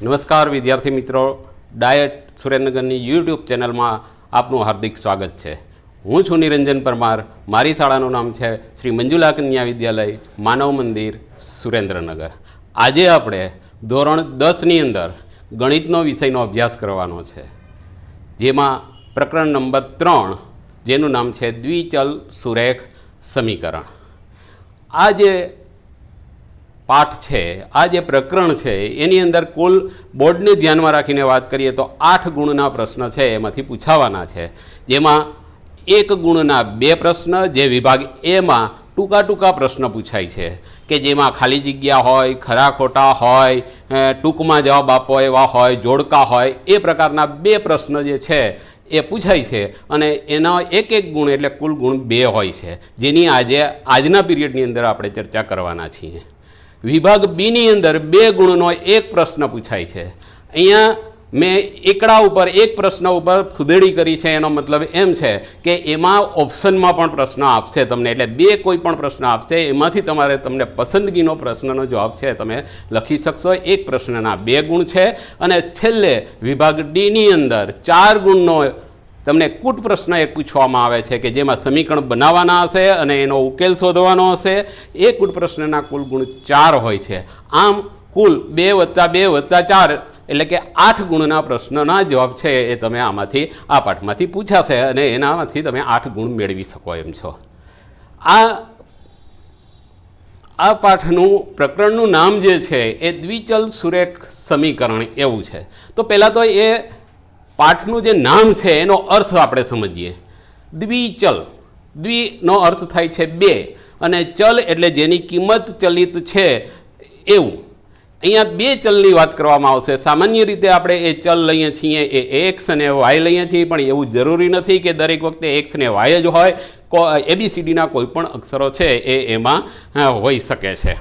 નમસ્કાર વિદ્યાર્થી મિત્રો, ડાયટ સુરેન્દ્રનગરની યુટ્યુબ ચેનલમાં આપનું હાર્દિક સ્વાગત છે. હું છું નિરંજન પરમાર. મારી શાળાનું નામ છે શ્રી મંજુલા કન્યા વિદ્યાલય, માનવ મંદિર, સુરેન્દ્રનગર. આજે આપણે ધોરણ 10ની અંદર ગણિતનો વિષયનો અભ્યાસ કરવાનો છે, જેમાં પ્રકરણ નંબર 3 જેનું નામ છે દ્વિચલ સુરેખ સમીકરણ. આ જે પાઠ છે, આ જે પ્રકરણ છે, એની અંદર કુલ બોર્ડને ધ્યાનમાં રાખીને વાત કરીએ તો 8 ગુણના પ્રશ્ન છે એમાંથી પૂછાવાના છે, જેમાં 1 ગુણના 2 પ્રશ્ન જે વિભાગ એમાં ટૂંકા પ્રશ્ન પૂછાય છે કે જેમાં ખાલી જગ્યા હોય, ખરા ખોટા હોય, ટૂંકમાં જવાબ આપો એવા હોય, જોડકા હોય, એ પ્રકારના 2 પ્રશ્ન જે છે એ પૂછાય છે અને એનો એક ગુણ એટલે કુલ ગુણ 2 હોય છે, જેની આજના પીરિયડની અંદર આપણે ચર્ચા કરવાના છીએ. વિભાગ બીની અંદર 2 ગુણનો 1 પ્રશ્ન પૂછાય છે. અહીંયા મેં એકડા ઉપર 1 પ્રશ્ન ઉપર ફુદેડી કરી છે. એનો મતલબ એમ છે કે એમાં ઓપ્શનમાં પણ પ્રશ્ન આપશે તમને, એટલે 2 કોઈ પણ પ્રશ્ન આપશે, એમાંથી તમને પસંદગીનો પ્રશ્નનો જવાબ છે તમે લખી શકશો. 1 પ્રશ્નના 2 ગુણ છે અને છેલ્લે વિભાગ ડીની અંદર 4 ગુણનો તમને કૂટ પ્રશ્ન એક પૂછવામાં આવે છે કે જેમાં સમીકરણ બનાવવાના હશે અને એનો ઉકેલ શોધવાનો હશે. એ કૂટ પ્રશ્નના કુલ ગુણ 4 હોય છે. આમ કુલ 2 + 2 + 4 એટલે કે 8 ગુણના પ્રશ્નના જવાબ છે એ તમે આમાંથી આ પાઠમાંથી પૂછાશે અને એનામાંથી તમે 8 ગુણ મેળવી શકો એમ છો. આ પાઠનું પ્રકરણનું નામ જે છે એ દ્વિચલ સુરેખ સમીકરણ એવું છે. તો પહેલાં તો એ પાઠનું જે નામ છે એનો અર્થ આપણે સમજીએ. દ્વિચલ, દ્વિનો અર્થ થાય છે 2 અને ચલ એટલે જેની કિંમત ચલિત છે એવું. અહીંયા 2 ચલની વાત કરવામાં આવશે. સામાન્ય રીતે આપણે એ ચલ લઈએ છીએ એ એક્સ અને વાય લઈએ છીએ, પણ એવું જરૂરી નથી કે દરેક વખતે એક્સ અને વાય જ હોય. ABCDના કોઈ પણ અક્ષરો છે એ એમાં હોઈ શકે છે.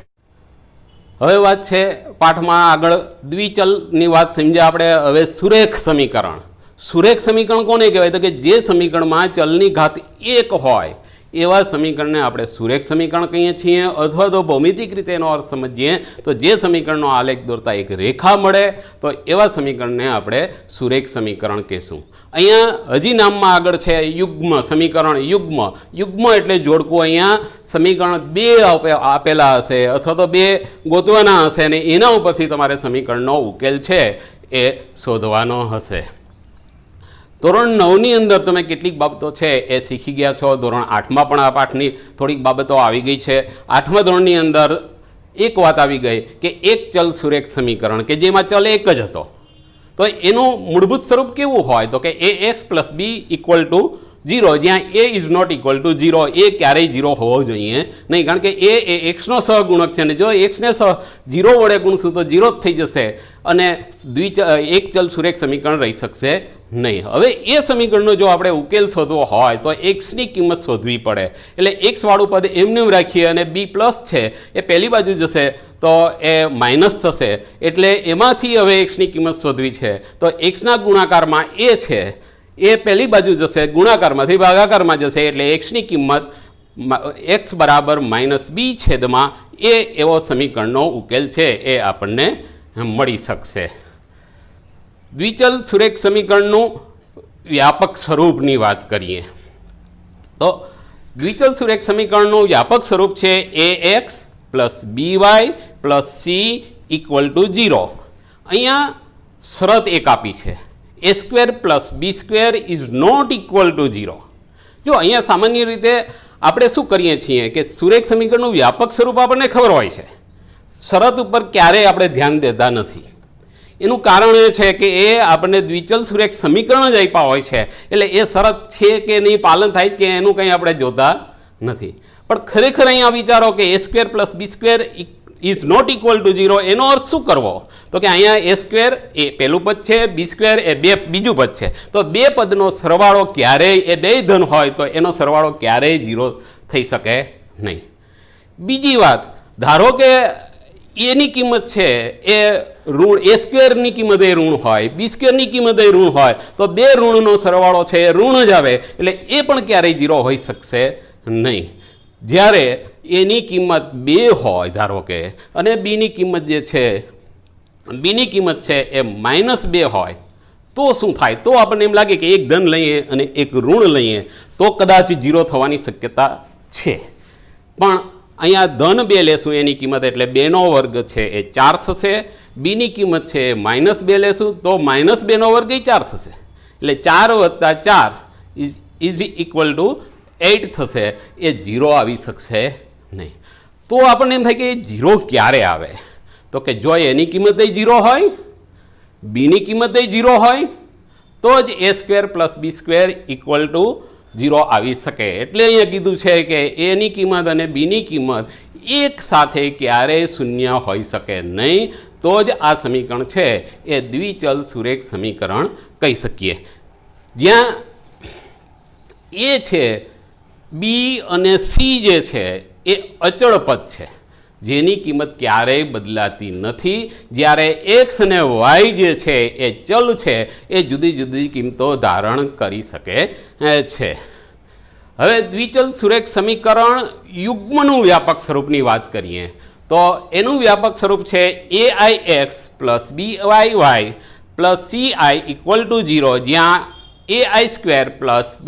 હવે વાત છે પાઠમાં આગળ દ્વિચલની વાત સમજ્યા આપણે. હવે સુરેખ સમીકરણ. સુરેખ સમીકરણ કોને કહેવાય? તો કે જે સમીકરણમાં ચલની ઘાત 1 હોય એવા સમીકરણને આપણે સુરેખ સમીકરણ કહીએ છીએ. અથવા તો ભૌમિતિક રીતે એનો અર્થ સમજીએ તો જે સમીકરણનો આલેખ દોરતા એક રેખા મળે તો એવા સમીકરણને આપણે સુરેખ સમીકરણ કહીશું. અહીંયા હજી નામમાં આગળ છે યુગ્મ સમીકરણ. યુગ્મ એટલે જોડકું. અહીંયા સમીકરણ 2 આપેલા હશે અથવા તો 2 ગોતવાના હશે અને એના ઉપરથી તમારે સમીકરણનો ઉકેલ છે એ શોધવાનો હશે. ધોરણ 9ની અંદર તમે કેટલીક બાબતો છે એ શીખી ગયા છો. ધોરણ 8માં પણ આ પાઠની થોડીક બાબતો આવી ગઈ છે. 8મા ધોરણની અંદર એક વાત આવી ગઈ કે એક ચલ સુરેખ સમીકરણ કે જેમાં ચલ એક જ હતો. તો એનું મૂળભૂત સ્વરૂપ કેવું હોય? તો કે ax + b = 0, જ્યાં a is not equal to 0. એ ક્યારેય 0 હોવો જોઈએ નહીં, કારણ કે એ એક્સનો સહગુણક છે અને જો એક્સને 0 વડે ગુણશું તો 0 જ થઈ જશે અને એક ચલ સુરેખ સમીકરણ રહી શકશે નહીં. હવે એ સમીકરણનો જો આપણે ઉકેલ શોધવો હોય તો એક્સની કિંમત શોધવી પડે. એટલે એક્સ વાળું પદ એમને રાખીએ અને b પ્લસ છે એ પહેલી બાજુ જશે તો એ માઇનસ થશે. એટલે એમાંથી હવે એક્સની કિંમત શોધવી છે તો એક્સના ગુણાકારમાં એ છે એ પહેલી બાજુ જશે, ગુણાકારમાંથી ભાગાકારમાં જશે. એટલે એક્સની કિંમત x = -b/a એવો સમીકરણનો ઉકેલ છે એ આપણને મળી શકશે. દ્વિચલ સુરેખ સમીકરણનું વ્યાપક સ્વરૂપની વાત કરીએ તો દ્વિચલ સુરેખ સમીકરણનું વ્યાપક સ્વરૂપ છે ax + by + c = 0. અહીંયા શરત એક આપી છે, a² + b² is not equal to 0. જો અહીંયા સામાન્ય રીતે આપણે શું કરીએ છીએ કે સુરેખ સમીકરણનું વ્યાપક સ્વરૂપ આપણને ખબર હોય છે, શરત ઉપર ક્યારેય આપણે ધ્યાન દેતા નથી. એનું કારણ એ છે કે એ આપણને દ્વિચલ સુરેખ સમીકરણ જ આપ્યા હોય છે, એટલે એ શરત છે કે નહીં પાલન થાય કે એનું કંઈ આપણે જોતા નથી. પણ ખરેખર અહીંયા વિચારો કે a² + b² is not equal to 0. એનો અર્થ શું કરવો? તો કે અહીંયા a² એ પહેલું પદ છે, b² એ બીજું પદ છે. તો 2 પદનો સરવાળો ક્યારેય, એ 2 ધન હોય તો એનો સરવાળો ક્યારેય 0 થઈ શકે નહીં. બીજી વાત, ધારો કે એની કિંમત છે એ ઋણ, a² કિંમત એ ઋણ હોય, b² કિંમત એ ઋણ હોય તો 2 ઋણનો સરવાળો છે એ ઋણ જ આવે. એટલે એ પણ ક્યારેય 0 હોઈ શકશે નહીં. જ્યારે એની કિંમત 2 હોય ધારો કે અને બીની કિંમત જે છે બીની કિંમત છે એ -2 હોય તો શું થાય? તો આપણને એમ લાગે કે એક ધન લઈએ અને એક ઋણ લઈએ તો કદાચ 0 થવાની શક્યતા છે, પણ અહીંયા ધન 2 લેશું એની કિંમત એટલે 2નો વર્ગ છે એ 4 થશે. બીની કિંમત છે એ -2 લેશું તો -2નો વર્ગ એ 4 થશે, એટલે 4 + 4 ઇઝ ઇક્વલ ટુ 8 થશે. એ 0 આવી શકશે નહીં. તો આપણને એમ થાય કે એ 0 ક્યારે આવે? તો કે જો એની કિંમત 0 હોય, બીની કિંમત 0 હોય તો જ a² + b² = 0 આવી શકે. એટલે અહીંયા કીધું છે કે એની કિંમત અને બીની કિંમત એક સાથે ક્યારેય શૂન્ય હોઈ શકે નહીં, તો જ આ સમીકરણ છે એ દ્વિચલ સુરેખ સમીકરણ કહી શકીએ. જ્યાં એ છે, બી અને સી જે છે એ અચળ પદ છે જેની કિંમત ક્યારેય બદલાતી નથી. જ્યારે એક્સ અને વાય જે છે એ ચલ છે એ જુદી જુદી કિંમતો ધારણ કરી શકે છે. હવે દ્વિચલ સુરેખ સમીકરણ યુગ્મનું વ્યાપક સ્વરૂપની વાત કરીએ તો એનું વ્યાપક સ્વરૂપ છે aix + byy + ci = 0, જ્યાં ai² +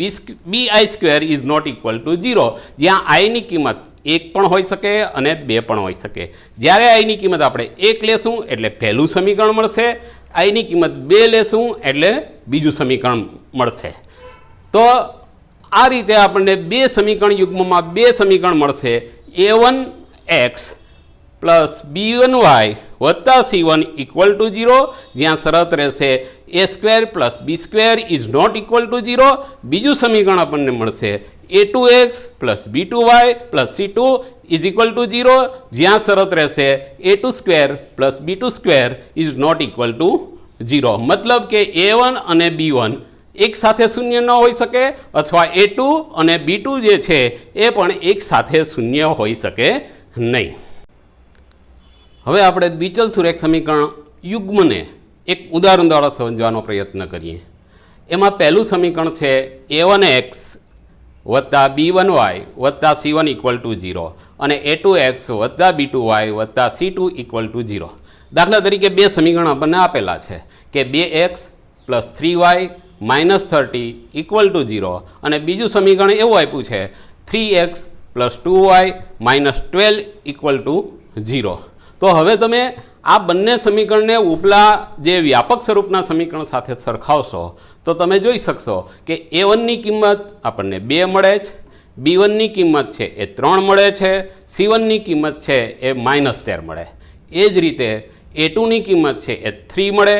bi² is not equal to 0, જ્યાં આઈની કિંમત 1 પણ હોઈ શકે અને 2 પણ હોઈ શકે. જ્યારે આઈની કિંમત આપણે 1 લેશું એટલે પહેલું સમીકરણ મળશે, આઈની કિંમત 2 લેશું એટલે બીજું સમીકરણ મળશે. તો આ રીતે આપણને 2 સમીકરણ યુગ્મમાં 2 સમીકરણ મળશે. a1x + b1y + c1 = 0, જ્યાં શરત રહેશે a² + b² is not equal to 0. બીજું સમીકરણ આપણને મળશે a2x + b2y + c2 = 0, જ્યાં શરત રહેશે a2² + b2² is not equal to 0. મતલબ કે a1 અને b1 એક સાથે શૂન્ય ન હોઈ શકે અથવા a2 અને b2 જે છે એ પણ એક સાથે શૂન્ય હોઈ શકે નહીં. હવે આપણે દ્વિચલ સુરેખ સમીકરણ યુગ્મને એક ઉદાહરણ દ્વારા સમજવાનો પ્રયત્ન કરીએ. એમાં પહેલું સમીકરણ છે a1x + b1y + c1 = 0 અને a2x + b2y + c2 = 0. દાખલા તરીકે 2 સમીકરણ આપણને આપેલા છે કે 2x + 3y - 30 = 0 અને બીજું સમીકરણ એવું આપ્યું છે 3x + 2y - 12 = 0. તો હવે તમે આ બંને સમીકરણને ઉપલા જે વ્યાપક સ્વરૂપના સમીકરણ સાથે સરખાવશો તો તમે જોઈ શકશો કે a1ની કિંમત આપણને 2 મળે છે, b1ની કિંમત છે એ 3 મળે છે, c1ની કિંમત છે એ -13 મળે. એ જ રીતે a2ની કિંમત છે એ 3 મળે,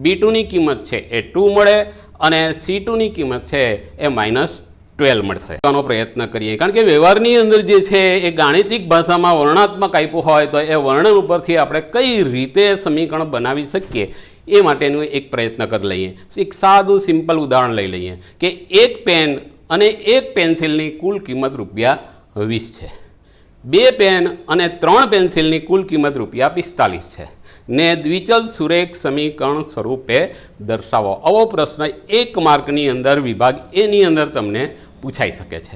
b2ની કિંમત છે એ 2 મળે અને c2ની કિંમત છે એ -12 મળશે. આનો પ્રયત્ન કરીએ, કારણ કે વ્યવહારની અંદર જે છે એ ગાણિતિક ભાષામાં વર્ણનાત્મક આપ્યું હોય તો એ વર્ણન ઉપરથી આપણે કઈ રીતે સમીકરણ બનાવી શકીએ એ માટેનું એક પ્રયત્ન કરી લઈએ. એક સાદું સિમ્પલ ઉદાહરણ લઈ લઈએ કે એક પેન અને એક પેન્સિલની કુલ કિંમત ₹20 છે. 2 પેન અને 3 પેન્સિલની કુલ કિંમત ₹45 છે ને દ્વિચલ સુરેખ સમીકરણ સ્વરૂપે દર્શાવો. આવો પ્રશ્ન 1 માર્કની અંદર વિભાગ એની અંદર તમને પૂછાઈ શકે છે.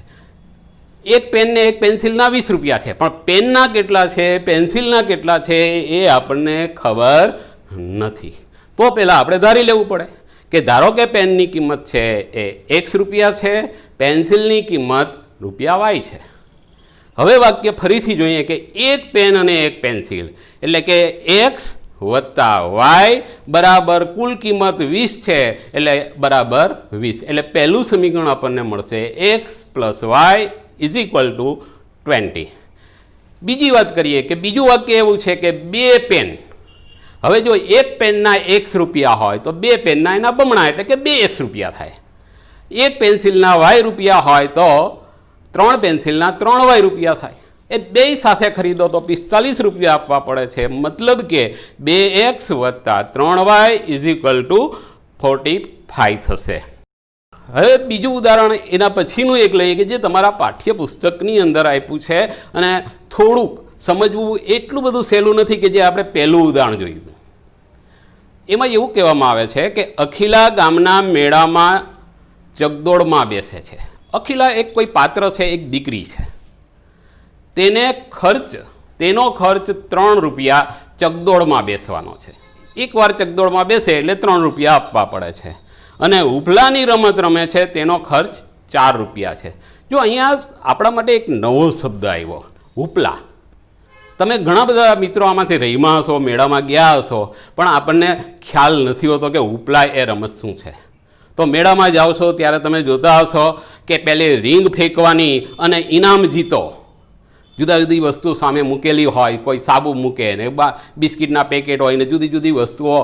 એક પેન ને એક પેન્સિલના ₹20 છે, પણ પેનના કેટલા છે, પેન્સિલના કેટલા છે એ આપણને ખબર નથી. તો પહેલાં આપણે ધારી લેવું પડે કે ધારો કે પેનની કિંમત છે એ X રૂપિયા છે, પેન્સિલની કિંમત ₹Y છે. હવે વાક્ય ફરીથી જોઈએ કે એક પેન અને એક પેન્સિલ એટલે કે X + y બરાબર કુલ કિંમત 20 છે એટલે બરાબર 20. એટલે પહેલું સમીકરણ આપણને મળશે x + y = 20. બીજી વાત કરીએ કે બીજું વાક્ય એવું છે કે 2 પેન. હવે જો એક પેનના X રૂપિયા હોય તો 2 પેનના એના બમણા એટલે કે 2x રૂપિયા થાય. એક પેન્સિલના y રૂપિયા હોય તો 3 પેન્સિલના 3y રૂપિયા થાય. એ બે સાથે ખરીદો તો ₹45 આપવા પડે છે. મતલબ કે 2x + 3y = 45 થશે. હવે બીજું ઉદાહરણ એના પછીનું એક લઈએ કે જે તમારા પાઠ્યપુસ્તકની અંદર આપ્યું છે અને થોડુંક સમજવું એટલું બધું સહેલું નથી કે જે આપણે પહેલું ઉદાહરણ જોયું. એમાં એવું કહેવામાં આવે છે કે અખિલા ગામના મેળામાં ચગદોડમાં બેસે છે. અખિલા એક કોઈ પાત્ર છે, એક દીકરી છે. તેનો ખર્ચ ₹3 ચગદોડમાં બેસવાનો છે. એકવાર ચકદોડમાં બેસે એટલે 3 રૂપિયા આપવા પડે છે અને ઉપલાની રમત રમે છે તેનો ખર્ચ 4 રૂપિયા છે. જો અહીંયા આપણા માટે એક નવો શબ્દ આવ્યો, ઉપલા. તમે ઘણા બધા મિત્રો આમાંથી રહીમાં હશો, મેળામાં ગયા હશો, પણ આપણને ખ્યાલ નથી હોતો કે ઉપલા એ રમત શું છે. તો મેળામાં જાઓ છો ત્યારે તમે જોતા હશો કે પહેલી રીંગ ફેંકવાની અને ઇનામ જીતો. જુદા જુદી વસ્તુ સામે મૂકેલી હોય, કોઈ સાબુ મૂકે ને બિસ્કિટના પેકેટ હોય ને જુદી જુદી વસ્તુઓ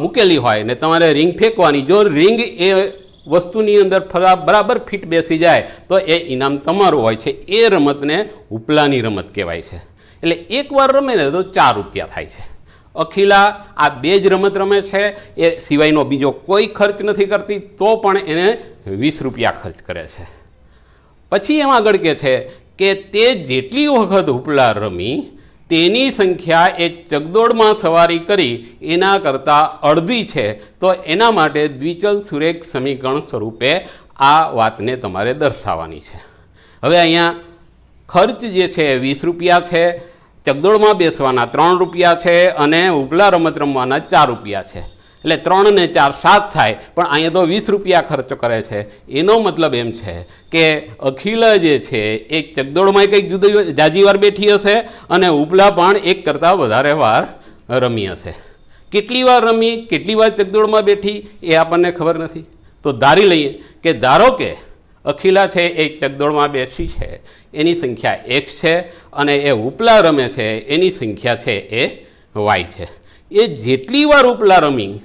મૂકેલી હોય ને તમારે રીંગ ફેંકવાની. જો રીંગ એ વસ્તુની અંદર બરાબર ફિટ બેસી જાય તો એ ઇનામ તમારું હોય છે. એ રમતને ઉપલાની રમત કહેવાય છે. એટલે એકવાર રમે ને તો 4 રૂપિયા થાય છે. અખિલા આ 2 જ રમત રમે છે, એ સિવાયનો બીજો કોઈ ખર્ચ નથી કરતી, તો પણ એને 20 રૂપિયા ખર્ચ કરે છે. પછી એમ આગળ કહે છે કે તે જેટલી વખત ઉપલા રમી તેની સંખ્યા એ ચકદોડમાં સવારી કરી એના કરતાં અડધી છે, તો એના માટે દ્વિચલ સુરેખ સમીકરણ સ્વરૂપે આ વાતને તમારે દર્શાવવાની છે. હવે અહીંયા ખર્ચ જે છે 20 રૂપિયા છે, ચકદોડમાં બેસવાના 3 રૂપિયા છે અને ઉપલા રમત રમવાના 4 રૂપિયા છે. એટલે 3 ને 4 7 થાય, પણ અહીંયા તો 20 રૂપિયા ખર્ચ કરે છે. એનો મતલબ એમ છે કે અખિલા જે છે એ ચકદોડમાં કંઈક જુદી જાજી વાર બેઠી હશે અને ઉપલા પણ એક કરતાં વધારે વાર રમી હશે. કેટલી વાર રમી, કેટલી વાર ચકદોડમાં બેઠી એ આપણને ખબર નથી. તો ધારી લઈએ કે ધારો કે અખિલા છે એ ચકદોડમાં બેસી છે, એની સંખ્યા x છે અને એ ઉપલા રમે છે એની સંખ્યા છે એ y છે. એ જેટલી વાર ઉપલા રમી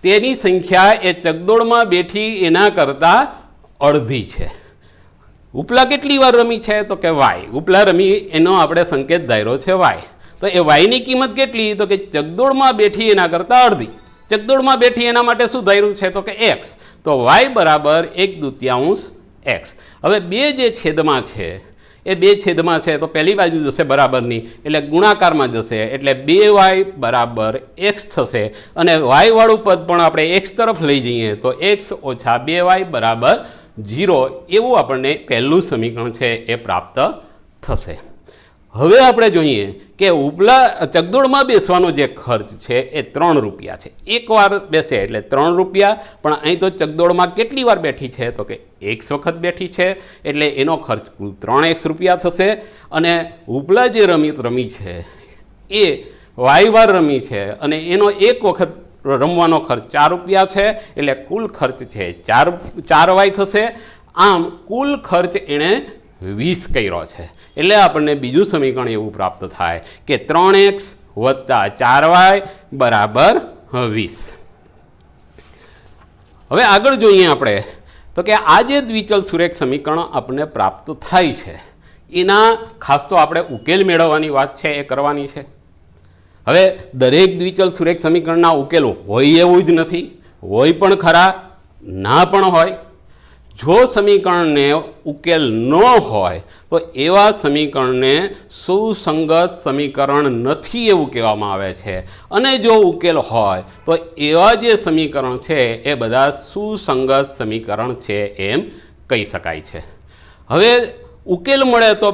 તેની સંખ્યા એ ચકદોડમાં બેઠી એના કરતાં અડધી છે. ઉપલા કેટલી વાર રમી છે તો કે y. ઉપલા રમી એનો આપણે સંકેત ધાર્યો છે y. તો એ yની કિંમત કેટલી તો કે ચકદોડમાં બેઠી એના કરતાં અડધી. ચકદોડમાં બેઠી એના માટે શું ધાર્યું છે તો કે x. તો y બરાબર 1/2 x. હવે 2 જે છેદમાં છે એ 2 છેદમાં છે તો પહેલી બાજુ જશે બરાબરની, એટલે ગુણાકારમાં જશે, એટલે 2y બરાબર x થશે અને y વાળું પદ પણ આપણે x તરફ લઈ જઈએ તો x ઓછા 2y બરાબર 0 એવું આપણને પહેલું સમીકરણ છે એ પ્રાપ્ત થશે. હવે આપણે જોઈએ કે ઉપલા ચકદોડમાં બેસવાનો જે ખર્ચ છે એ 3 રૂપિયા છે. એકવાર બેસે એટલે 3 રૂપિયા, પણ અહીં તો ચકદોડમાં કેટલી વાર બેઠી છે તો કે x વખત બેઠી છે, એટલે એનો ખર્ચ કુલ 3x રૂપિયા થશે. અને ઉપલા જે રમત રમી છે એ y વાર રમી છે અને એનો એક વખત રમવાનો ખર્ચ 4 રૂપિયા છે, એટલે કુલ ખર્ચ છે 4y થશે. આમ કુલ ખર્ચ એણે 20 કર્યો છે. એટલે આપણને બીજું સમીકરણ એવું પ્રાપ્ત થાય કે 3x વત્તા 4y બરાબર 20. હવે આગળ જોઈએ આપણે તો કે આ જે દ્વિચલ સુરેખ સમીકરણ આપણને પ્રાપ્ત થાય છે એના ખાસ તો આપણે ઉકેલ મેળવવાની વાત છે એ કરવાની છે. હવે દરેક દ્વિચલ સુરેખ સમીકરણના ઉકેલ હોય એવું જ નથી, હોય પણ ખરા, ના પણ હોય. જો સમીકરણને ઉકેલ ન હોય તો એવા સમીકરણને સુસંગત સમીકરણ નથી એવું કહેવામાં આવે છે, અને જો ઉકેલ હોય તો એવા જે સમીકરણ છે એ બધા સુસંગત સમીકરણ છે એમ કહી શકાય છે. હવે ઉકેલ મળે તો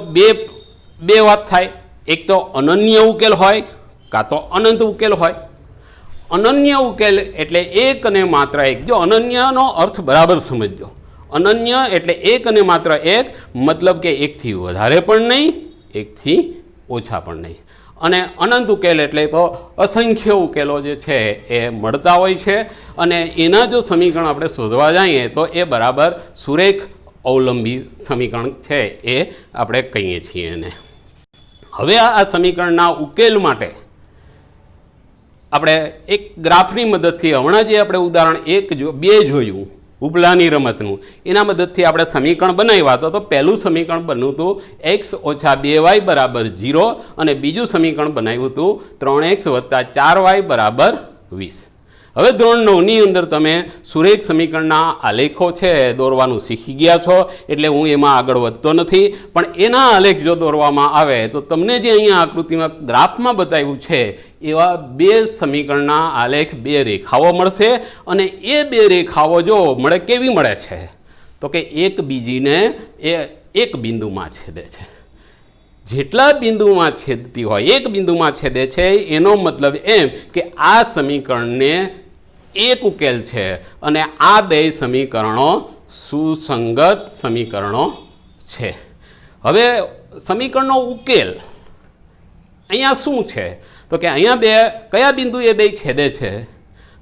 બે વાત થાય. એક તો અનન્ય ઉકેલ હોય કાં તો અનંત ઉકેલ હોય. અનન્ય ઉકેલ એટલે એક અને માત્ર એક. જો અનન્યનો અર્થ બરાબર સમજજો. અનન્ય એટલે એક અને માત્ર એક, મતલબ કે એકથી વધારે પણ નહીં, એકથી ઓછા પણ નહીં. અને અનંત ઉકેલ એટલે તો અસંખ્ય ઉકેલો જે છે એ મળતા હોય છે, અને એના જો સમીકરણ આપણે શોધવા જઈએ તો એ બરાબર સુરેખ અવલંબી સમીકરણ છે એ આપણે કહીએ છીએ એને. હવે આ સમીકરણના ઉકેલ માટે આપણે એક ગ્રાફની મદદથી, હમણાં જે આપણે ઉદાહરણ 2 જોયું ઉપલાની રમતનું, એના મદદથી આપણે સમીકરણ બનાવ્યા તો પહેલું સમીકરણ બન્યું હતું x ઓછા 2y બરાબર 0 અને બીજું સમીકરણ બનાવ્યું હતું 3x વત્તા 4y બરાબર 20. હવે ધોરણ 9ની અંદર તમે સુરેખ સમીકરણના આલેખો છે દોરવાનું શીખી ગયા છો, એટલે હું એમાં આગળ વધતો નથી. પણ એના આલેખ જો દોરવામાં આવે તો તમને જે અહીંયા આકૃતિમાં ગ્રાફમાં બતાવ્યું છે એવા 2 સમીકરણના આલેખ 2 રેખાઓ મળશે, અને એ 2 રેખાઓ જો મળે કેવી મળે છે તો કે એક બીજીને એ એક બિંદુમાં છેદે છે. જેટલા બિંદુમાં છેદતી હોય, એક બિંદુમાં છેદે છે, એનો મતલબ એમ કે આ સમીકરણને એક ઉકેલ છે અને આ બે સમીકરણો સુસંગત સમીકરણો છે. હવે સમીકરણનો ઉકેલ અહીંયા શું છે? તો કે અહીંયા કયા બિંદુ એ બે છેદે છે?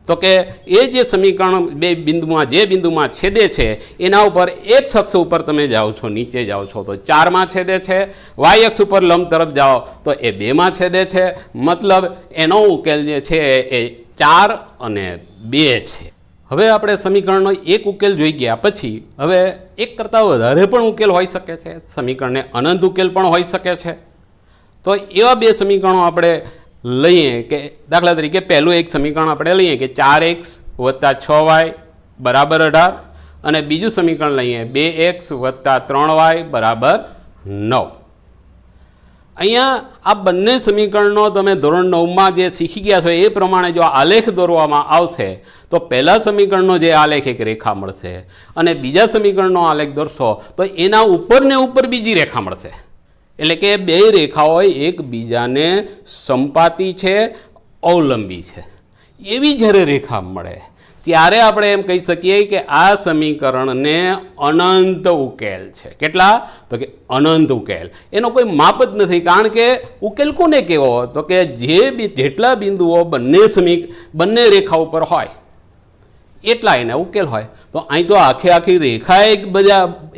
તો કે એ જે સમીકરણ બે બિંદુમાં જે બિંદુમાં છેદે છે એના ઉપર એક્સ અક્ષ ઉપર તમે જાઓ છો, નીચે જાઓ છો તો 4માં છેદે છે, વાય અક્ષ ઉપર લંબ તરફ જાઓ તો એ 2માં છેદે છે. મતલબ એનો ઉકેલ જે છે એ 4 અને 2 છે. હવે આપણે સમીકરણનો એક ઉકેલ જોઈ ગયા પછી હવે એક કરતાં વધારે પણ ઉકેલ હોઈ શકે છે, સમીકરણને અનંત ઉકેલ પણ હોઈ શકે છે. તો એવા બે સમીકરણો આપણે લઈએ કે દાખલા તરીકે પહેલું એક સમીકરણ આપણે લઈએ કે 4x + 6y = 18 અને બીજું સમીકરણ લઈએ 2x + 3y = 9. અહીંયા આ બંને સમીકરણો તમે ધોરણ 9માં જે શીખી ગયા છો એ પ્રમાણે જો આલેખ દોરવામાં આવશે તો પહેલા સમીકરણનો જે આલેખ એક રેખા મળશે અને બીજા સમીકરણનો આલેખ દોરશો તો એના ઉપર ને ઉપર બીજી રેખા મળશે. એટલે કે બે રેખાઓ એકબીજાને સંપાતી છે, અવલંબી છે. એવી જ્યારે રેખા મળે ત્યારે આપણે એમ કહી શકીએ કે આ સમીકરણને અનંત ઉકેલ છે. કેટલા? તો કે અનંત ઉકેલ. એનો કોઈ માપ જ નથી, કારણ કે ઉકેલ કોને કેવો? તો કે જેટલા બિંદુઓ બંને રેખા ઉપર હોય એટલા એને ઉકેલ હોય. તો અહીં તો આખી રેખા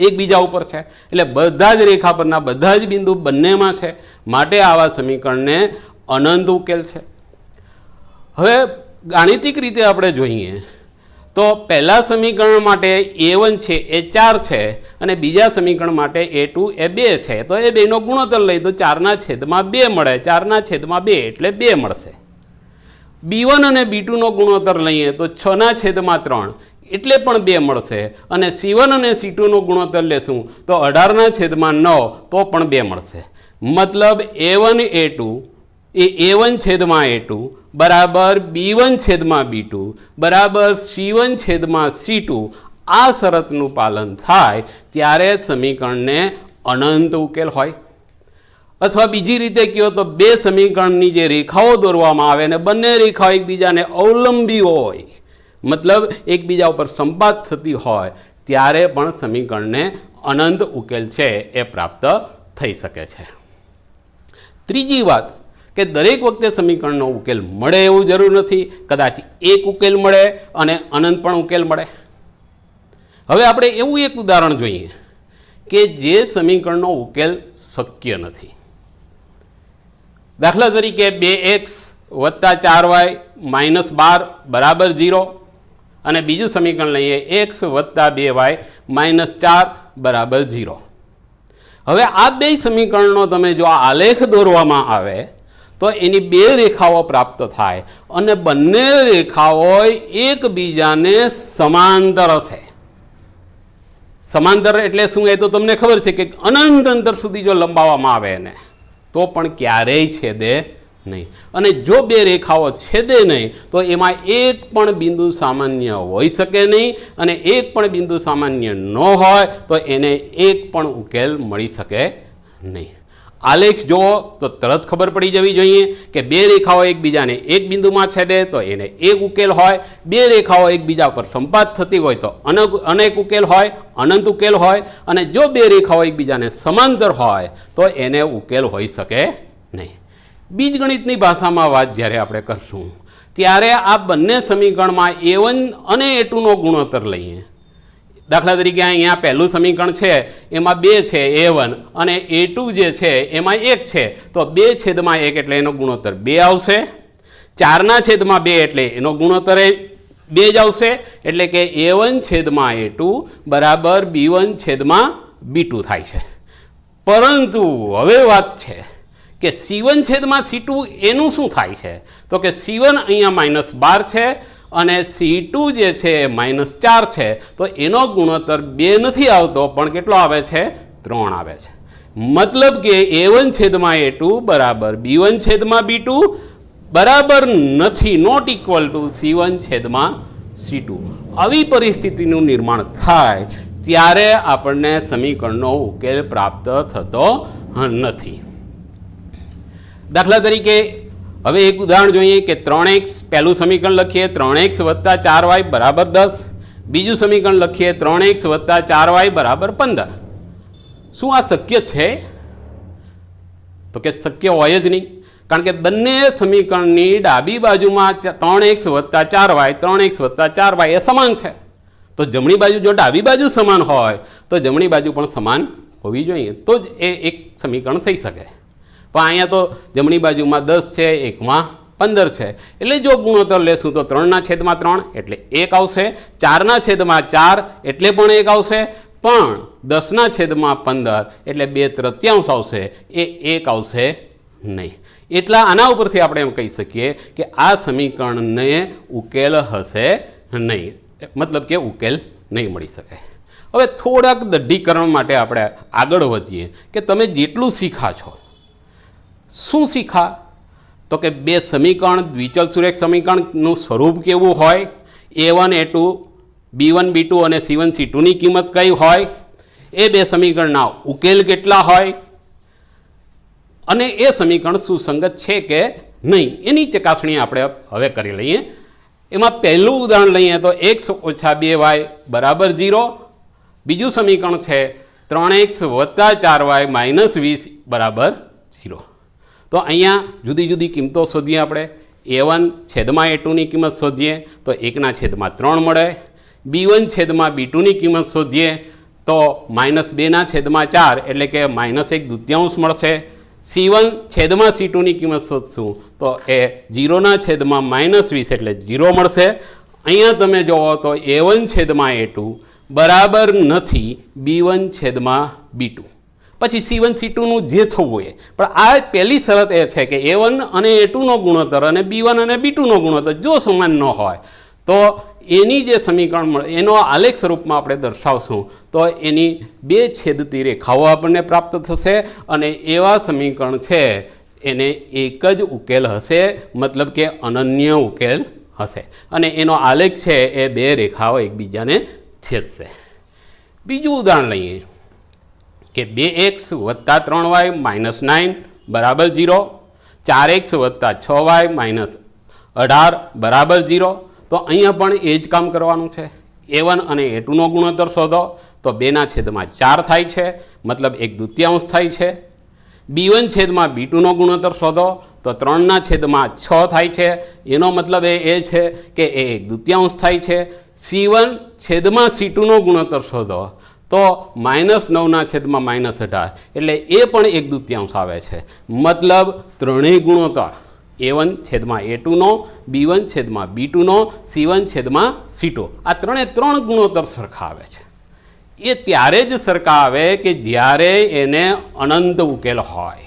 એકબીજા ઉપર છે એટલે બધા જ રેખા પરના બધા જ બિંદુ બંનેમાં છે, માટે આવા સમીકરણને અનંત ઉકેલ છે. હવે ગાણિતિક રીતે આપણે જોઈએ તો પહેલા સમીકરણ માટે a1 છે એ 4 છે અને બીજા સમીકરણ માટે a2 એ 2 છે. તો એ બેનો ગુણોત્તર લઈ તો 4/2 મળે, 4/2 એટલે 2 મળશે. b1 અને b2નો ગુણોત્તર લઈએ તો 6/3 એટલે પણ 2 મળશે અને c1 અને c2નો ગુણોત્તર લેશું તો 18/9 તો પણ 2 મળશે. મતલબ a1 a2 એ a1/a2 બરાબર b1/b2 બરાબર c1/c2 આ શરતનું પાલન થાય ત્યારે સમીકરણને અનંત ઉકેલ હોય. અથવા બીજી રીતે કહો તો બે સમીકરણની જે રેખાઓ દોરવામાં આવે અને બંને રેખાઓ એકબીજાને અવલંબી હોય, મતલબ એકબીજા ઉપર સંપાત થતી હોય, ત્યારે પણ સમીકરણને અનંત ઉકેલ છે એ પ્રાપ્ત થઈ શકે છે. ત્રીજી વાત કે દરેક વખતે સમીકરણનો ઉકેલ મળે એવું જરૂર નથી, કદાચ એક ઉકેલ મળે અને અનંત પણ ઉકેલ મળે. હવે આપણે એવું એક ઉદાહરણ જોઈએ કે જે સમીકરણનો ઉકેલ શક્ય નથી. દાખલા તરીકે 2x + 4y - 12 = 0 અને બીજું સમીકરણ લઈએ x + 2y - 4 = 0. હવે આ બે સમીકરણો તમે જો આલેખ દોરવામાં આવે તો એની બે રેખાઓ પ્રાપ્ત થાય અને બંને રેખાઓ એકબીજાને સમાંતર હશે. સમાંતર એટલે શું? એ તો તમને ખબર છે કે અનંત અંતર સુધી જો લંબાવવામાં આવે એને તો પણ ક્યારેય છેદે નહીં. અને જો બે રેખાઓ છેદે નહીં તો એમાં એક પણ બિંદુ સામાન્ય હોઈ શકે નહીં અને એક પણ બિંદુ સામાન્ય ન હોય તો એને એક પણ ઉકેલ મળી શકે નહીં. આલેખ જુઓ તો તરત ખબર પડી જવી જોઈએ કે બે રેખાઓ એકબીજાને એક બિંદુમાં છેદે તો એને એક ઉકેલ હોય, બે રેખાઓ એકબીજા પર સંપાત થતી હોય તો અનેક ઉકેલ હોય, અનંત ઉકેલ હોય, અને જો બે રેખાઓ એકબીજાને સમાંતર હોય તો એને ઉકેલ હોઈ શકે નહીં. બીજગણિતની ભાષામાં વાત જ્યારે આપણે કરશું ત્યારે આ બંને સમીકરણમાં a1 અને a2નો ગુણોત્તર લઈએ. દાખલા તરીકે અહીંયા પહેલું સમીકરણ છે એમાં 2 છે a1 અને a2 જે છે એમાં 1 છે તો 2/1 એટલે એનો ગુણોત્તર 2 આવશે. 4/2 એટલે એનો ગુણોત્તર 2 જ આવશે. એટલે કે a1/a2 બરાબર b1/b2 થાય છે. પરંતુ હવે વાત છે કે c1/c2 એનું શું થાય છે? તો કે c1 અહીંયા -12 છે અને c2 જે છે -4 છે તો એનો ગુણોત્તર 2 નથી આવતો પણ કેટલો આવે છે? 3 આવે છે. મતલબ કે a1/a2 બરાબર b1/b2 બરાબર નથી, નોટ ઇક્વલ ટુ c1/c2. આવી પરિસ્થિતિનું નિર્માણ થાય ત્યારે આપણને સમીકરણનો ઉકેલ પ્રાપ્ત થતો નથી. દાખલા તરીકે હવે એક ઉદાહરણ જોઈએ કે 3x, પહેલું સમીકરણ લખીએ 3x વત્તા 4y બરાબર 10, બીજું સમીકરણ લખીએ 3x વત્તા 4y બરાબર 15. શું આ શક્ય છે? તો કે શક્ય હોય જ નહીં, કારણ કે બંને સમીકરણની ડાબી બાજુમાં 3x વત્તા 4y 3x વત્તા 4y એ સમાન છે. તો જમણી બાજુ જો ડાબી બાજુ સમાન હોય તો જમણી બાજુ પણ સમાન હોવી જોઈએ, તો જ એ એક સમીકરણ થઈ શકે. પણ અહીંયા તો જમણી બાજુમાં 10 છે, એકમાં 15 છે, એટલે જો ગુણોત્તર લેશું તો 3/3 એટલે 1 આવશે, 4/4 એટલે પણ 1 આવશે, પણ 10/15 એટલે 2/3 આવશે, એ 1 આવશે નહીં. એટલા આના ઉપરથી આપણે એમ કહી શકીએ કે આ સમીકરણને ઉકેલ હશે નહીં, મતલબ કે ઉકેલ નહીં મળી શકે. હવે થોડાક દઢીકરણ માટે આપણે આગળ વધીએ કે તમે જેટલું શીખા છો. શું શીખા? તો કે બે સમીકરણ, દ્વિચલ સુરેખ સમીકરણનું સ્વરૂપ કેવું હોય, A1 A2 B1 B2 અને C1 C2ની કિંમત કઈ હોય, એ બે સમીકરણના ઉકેલ કેટલા હોય અને એ સમીકરણ સુસંગત છે કે નહીં એની ચકાસણી આપણે હવે કરી લઈએ. એમાં પહેલું ઉદાહરણ લઈએ તો x ઓછા 2y બરાબર 0, બીજું સમીકરણ છે 3x વત્તા 4y માઇનસ 20 બરાબર 0. તો અહીંયા જુદી જુદી કિંમતો શોધીએ આપણે. A1 છેદમાં A2ની કિંમત શોધીએ તો 1/3 મળે, B1 છેદમાં B2ની કિંમત શોધીએ તો -2/4 એટલે કે -1/2 મળશે. C1 છેદમાં C2ની કિંમત શોધશું તો એ 0/-20 એટલે 0 મળશે. અહીંયા તમે જોવો તો A1 છેદમાં A2 બરાબર નથી B1 છેદમાં B2. પછી C1 C2નું જે થવું એ, પણ આ પહેલી શરત એ છે કે A1 અને A2નો ગુણોત્તર અને B1 અને B2નો ગુણોત્તર જો સમાન ન હોય તો એની જે સમીકરણ મળે એનો આલેખ સ્વરૂપમાં આપણે દર્શાવશું તો એની બે છેદતી રેખાઓ આપણને પ્રાપ્ત થશે અને એવા સમીકરણ છે એને એક જ ઉકેલ હશે, મતલબ કે અનન્ય ઉકેલ હશે અને એનો આલેખ છે એ બે રેખાઓ એકબીજાને છેદશે. બીજું ઉદાહરણ લઈએ કે 2x વત્તા 3y -9 બરાબર 0, 4x વત્તા 6y -18 બરાબર 0. તો અહીંયા પણ એ જ કામ કરવાનું છે. A1 અને A2નો ગુણોત્તર શોધો તો 2/4 થાય છે, મતલબ 1/2 થાય છે. B1 છેદમાં B2નો ગુણોત્તર શોધો તો 3/6 થાય છે, એનો મતલબ એ છે કે એ 1/2 થાય છે. C1 છેદમાં C2નો ગુણોત્તર શોધો તો -9/-18 એટલે એ પણ 1/2 આવે છે, મતલબ ત્રણેય ગુણોત્તર A1 છેદમાં A2નો, B1 છેદમાં B2નો, C1 છેદમાં C2 આ ત્રણ ગુણોત્તર સરખા આવે છે. એ ત્યારે જ સરખા આવે કે જ્યારે એને અનંત ઉકેલ હોય.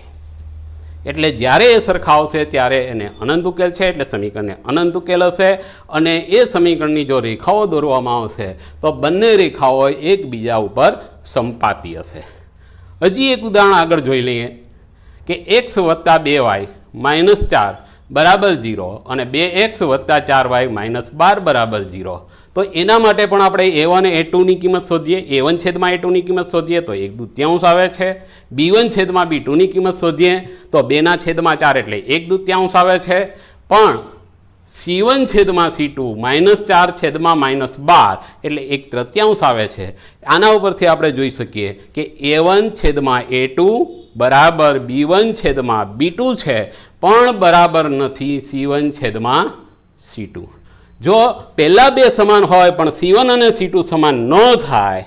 એટલે જ્યારે એ સરખા આવશે ત્યારે એને અનંત ઉકેલ છે, એટલે સમીકરણને અનંત ઉકેલ હશે અને એ સમીકરણની જો રેખાઓ દોરવામાં આવશે તો બંને રેખાઓ એકબીજા ઉપર સંપાતી હશે. હજી એક ઉદાહરણ આગળ જોઈ લઈએ કે x વત્તા 2y -4 બરાબર 0 અને 2x વત્તા 4y -12 બરાબર 0. તો એના માટે પણ આપણે A1 A2ની કિંમત શોધીએ. A1 છેદમાં A2ની કિંમત શોધીએ તો 1/2 આવે છે. B1 છેદમાં B2ની કિંમત શોધીએ તો 2/4 એટલે 1/2 આવે છે. પણ C1 છેદમાં C2 -4 છેદમાં -12 એટલે 1/3 આવે છે. આના ઉપરથી આપણે જોઈ શકીએ કે A1 છેદમાં A2 બરાબર B1 છેદમાં B2 છે, પણ બરાબર નથી C1 છેદમાં C2. જો પહેલા બે સમાન હોય પણ C1 અને C2 સમાન ન થાય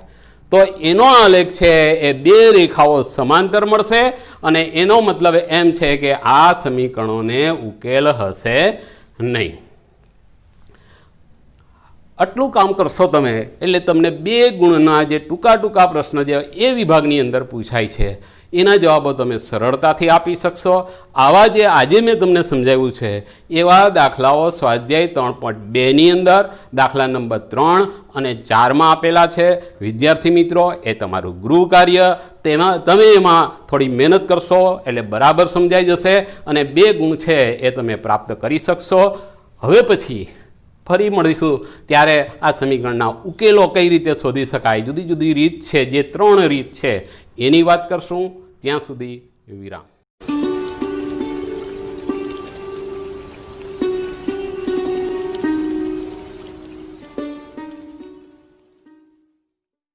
તો એનો આલેખ છે એ બે રેખાઓ સમાંતર મળશે અને એનો મતલબ એમ છે કે આ સમીકરણોને ઉકેલ હશે નહીં. આટલું કામ કરશો તમે એટલે તમને બે ગુણના જે ટૂંકા પ્રશ્ન જે એ વિભાગની અંદર પૂછાય છે એના જવાબો તમે સરળતાથી આપી શકશો. આવા જે આજે મેં તમને સમજાવ્યું છે એવા દાખલાઓ સ્વાધ્યાય 3.2ની અંદર દાખલા નંબર 3 અને 4માં આપેલા છે. વિદ્યાર્થી મિત્રો, એ તમારું ગૃહ કાર્ય, તેમાં તમે એમાં થોડી મહેનત કરશો એટલે બરાબર સમજાઈ જશે અને 2 ગુણ છે એ તમે પ્રાપ્ત કરી શકશો. હવે પછી ફરી મળીશું ત્યારે આ સમીકરણના ઉકેલો કઈ રીતે શોધી શકાય, જુદી જુદી રીત છે, જે 3 રીત છે એની વાત કરશું. ત્યાં સુધી વિરામ.